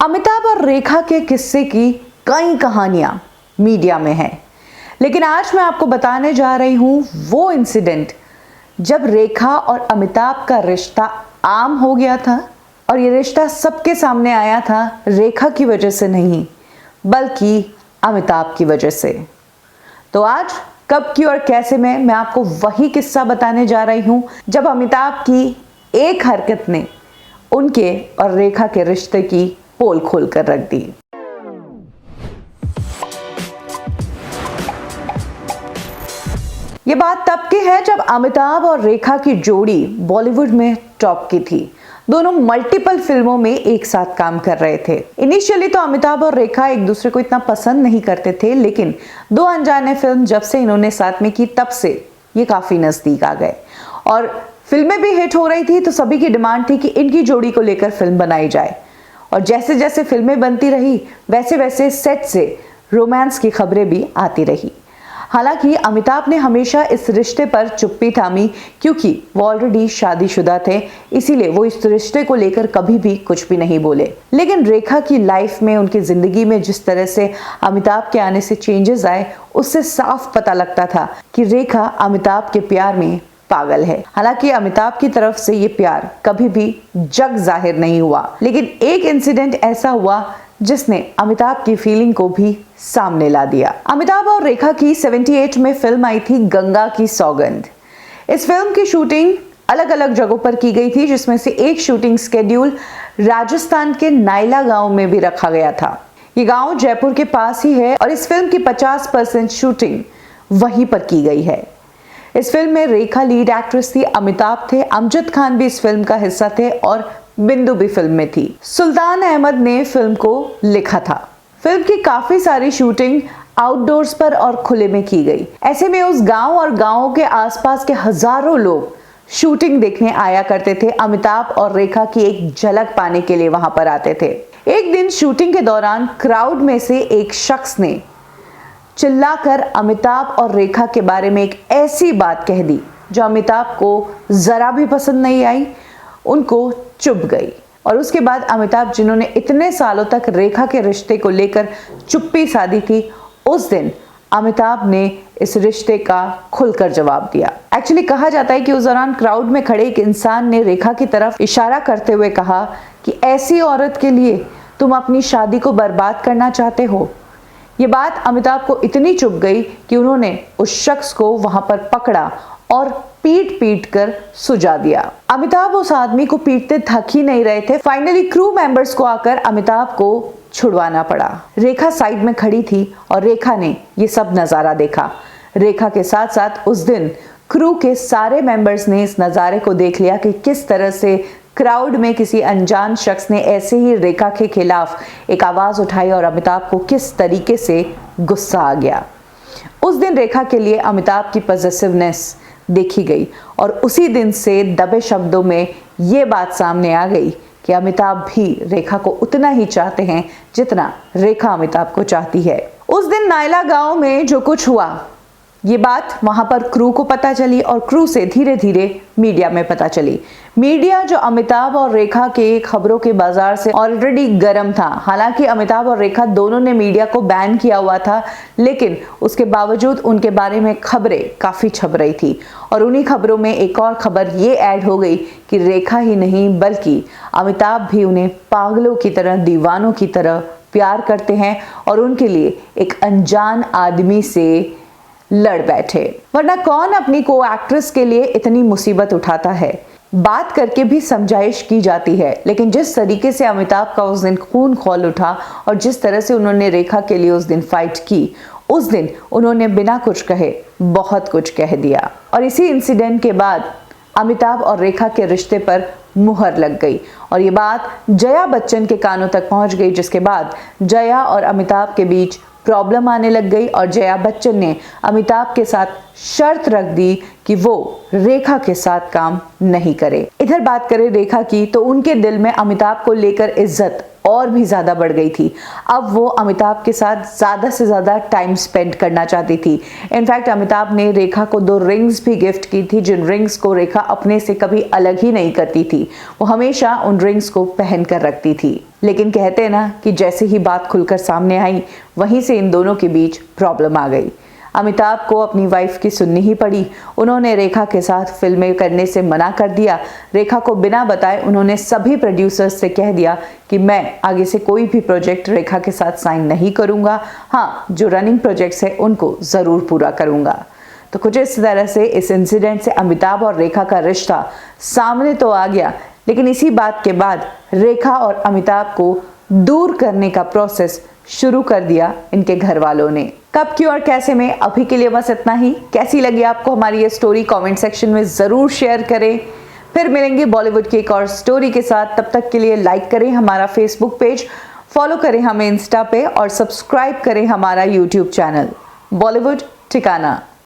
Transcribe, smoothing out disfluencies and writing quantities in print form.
अमिताभ और रेखा के किस्से की कई कहानियां मीडिया में हैं, लेकिन आज मैं आपको बताने जा रही हूं वो इंसिडेंट जब रेखा और अमिताभ का रिश्ता आम हो गया था और ये रिश्ता सबके सामने आया था रेखा की वजह से नहीं बल्कि अमिताभ की वजह से। तो आज कब की और कैसे में मैं आपको वही किस्सा बताने जा रही हूं जब अमिताभ की एक हरकत ने उनके और रेखा के रिश्ते की पोल खोल कर रख दी। ये बात तब की है जब अमिताभ और रेखा की जोड़ी बॉलीवुड में टॉप की थी। दोनों मल्टीपल फिल्मों में एक साथ काम कर रहे थे। इनिशियली तो अमिताभ और रेखा एक दूसरे को इतना पसंद नहीं करते थे, लेकिन दो अनजाने फिल्म जब से इन्होंने साथ में की तब से ये काफी नजदीक आ गए और फिल्में भी हिट हो रही थी, तो सभी की डिमांड थी कि इनकी जोड़ी को लेकर फिल्म बनाई जाए। और जैसे जैसे फिल्में बनती रही वैसे वैसे सेट से रोमांस की खबरें भी आती रही। हालांकि अमिताभ ने हमेशा इस रिश्ते पर चुप्पी थामी, क्योंकि वो ऑलरेडी शादीशुदा थे, इसीलिए वो इस रिश्ते को लेकर कभी भी कुछ भी नहीं बोले। लेकिन रेखा की लाइफ में, उनकी जिंदगी में जिस तरह से अमिताभ के आने से चेंजेस आए, उससे साफ पता लगता था कि रेखा अमिताभ के प्यार में पागल है। हालांकि अमिताभ की तरफ से ये प्यार कभी भी जग जाहिर नहीं हुआ, लेकिन एक इंसिडेंट ऐसा हुआ जिसने अमिताभ की फीलिंग को भी सामने ला दिया। अमिताभ और रेखा की 78 में फिल्म आई थी गंगा की सौगंध। इस फिल्म की शूटिंग अलग अलग जगहों पर की गई थी, जिसमें से एक शूटिंग स्केड्यूल राजस्थान के नायला गांव में भी रखा गया था। ये गांव जयपुर के पास ही है और इस फिल्म की 50% शूटिंग वहीं पर की गई है। इस फिल्म में रेखा लीड एक्ट्रेस थी, अमिताभ थे, अमजद खान भी इस फिल्म का हिस्सा थे और बिंदु भी फिल्म में थी। सुल्तान अहमद ने फिल्म को लिखा था। फिल्म की काफी सारी शूटिंग आउटडोर्स पर और खुले में की गई। ऐसे में उस गांव और गांवों के आसपास के हजारों लोग शूटिंग देखने आया करते थे। अमिताभ और रेखा की एक झलक पाने के लिए वहां पर आते थे। एक दिन शूटिंग के दौरान क्राउड में से एक शख्स ने चिल्लाकर अमिताभ और रेखा के बारे में एक ऐसी बात कह दी जो अमिताभ को जरा भी पसंद नहीं आई, उनको चुभ गई। और उसके बाद अमिताभ, जिन्होंने इतने सालों तक रेखा के रिश्ते को लेकर चुप्पी साधी थी, उस दिन अमिताभ ने इस रिश्ते का खुलकर जवाब दिया। एक्चुअली कहा जाता है कि उस दौरान क्राउड में खड़े एक इंसान ने रेखा की तरफ इशारा करते हुए कहा कि ऐसी औरत के लिए तुम अपनी शादी को बर्बाद करना चाहते हो। ये बात अमिताभ को इतनी चुभ गई कि उन्होंने उस शख्स को वहां पर पकड़ा और पीट पीट कर सुझा दिया। अमिताभ उस आदमी को पीटते थक ही नहीं रहे थे। फाइनली क्रू मेंबर्स को आकर अमिताभ को छुड़वाना पड़ा। रेखा साइड में खड़ी थी और रेखा ने ये सब नजारा देखा। रेखा के साथ साथ उस दिन क्रू के सारे मेंबर्स ने इस नजारे को देख लिया कि किस तरह से क्राउड में किसी अनजान शख्स ने ऐसे ही रेखा के खिलाफ एक आवाज उठाई और अमिताभ को किस तरीके से गुस्सा आ गया। उस दिन रेखा के लिए अमिताभ की पॉजिटिवनेस देखी गई और उसी दिन से दबे शब्दों में ये बात सामने आ गई कि अमिताभ भी रेखा को उतना ही चाहते हैं जितना रेखा अमिताभ को चाहती है। उस दिन नायला गांव में जो कुछ हुआ, ये बात वहां पर क्रू को पता चली और क्रू से धीरे धीरे मीडिया में पता चली। मीडिया जो अमिताभ और रेखा के खबरों के बाजार से ऑलरेडी गर्म था। हालांकि अमिताभ और रेखा दोनों ने मीडिया को बैन किया हुआ था, लेकिन उसके बावजूद उनके बारे में खबरें काफी छप रही थी और उन्हीं खबरों में एक और खबर ये ऐड हो गई कि रेखा ही नहीं बल्कि अमिताभ भी उन्हें पागलों की तरह, दीवानों की तरह प्यार करते हैं और उनके लिए एक अनजान आदमी से लड़ बैठे। वरना कौन अपनी को एक्ट्रेस के लिए इतनी मुसीबत उठाता है। बात करके भी समझाइश की जाती है, लेकिन जिस तरीके से अमिताभ का उस दिन खून खौल उठा और जिस तरह से उन्होंने रेखा के लिए उस दिन फाइट की, उस दिन उन्होंने बिना कुछ कहे बहुत कुछ कह दिया। और इसी इंसिडेंट के बाद अमिताभ और रेखा के रिश्ते पर मुहर लग गई और ये बात जया बच्चन के कानों तक पहुंच गई, जिसके बाद जया और अमिताभ के बीच प्रॉब्लम आने लग गई और जया बच्चन ने अमिताभ के साथ शर्त रख दी कि वो रेखा के साथ काम नहीं करे। इधर बात करें रेखा की, तो उनके दिल में अमिताभ को लेकर इज्जत और भी ज़्यादा बढ़ गई थी। अब वो अमिताभ के साथ ज़्यादा से ज़्यादा टाइम स्पेंड करना चाहती थी। इनफैक्ट अमिताभ ने रेखा को 2 रिंग्स भी गिफ्ट की थी, जिन रिंग्स को रेखा अपने से कभी अलग ही नहीं करती थी। वो हमेशा उन रिंग्स को पहन कर रखती थी। लेकिन कहते हैं ना कि जैसे ही बात खुलकर सामने आई, वहीं से इन दोनों के बीच प्रॉब्लम आ गई। अमिताभ को अपनी वाइफ की सुननी ही पड़ी। उन्होंने रेखा के साथ फिल्में करने से मना कर दिया। रेखा को बिना बताए उन्होंने सभी प्रोड्यूसर्स से कह दिया कि मैं आगे से कोई भी प्रोजेक्ट रेखा के साथ साइन नहीं करूंगा। हाँ, जो रनिंग प्रोजेक्ट्स है उनको ज़रूर पूरा करूंगा। तो कुछ इस तरह से इस इंसिडेंट से अमिताभ और रेखा का रिश्ता सामने तो आ गया, लेकिन इसी बात के बाद रेखा और अमिताभ को दूर करने का प्रोसेस शुरू कर दिया इनके घर वालों ने। कब, क्यों और कैसे में अभी के लिए बस इतना ही। कैसी लगी आपको हमारी ये स्टोरी, कमेंट सेक्शन में ज़रूर शेयर करें। फिर मिलेंगे बॉलीवुड की एक और स्टोरी के साथ। तब तक के लिए लाइक करें हमारा फेसबुक पेज, फॉलो करें हमें इंस्टा पे और सब्सक्राइब करें हमारा यूट्यूब चैनल बॉलीवुड ठिकाना।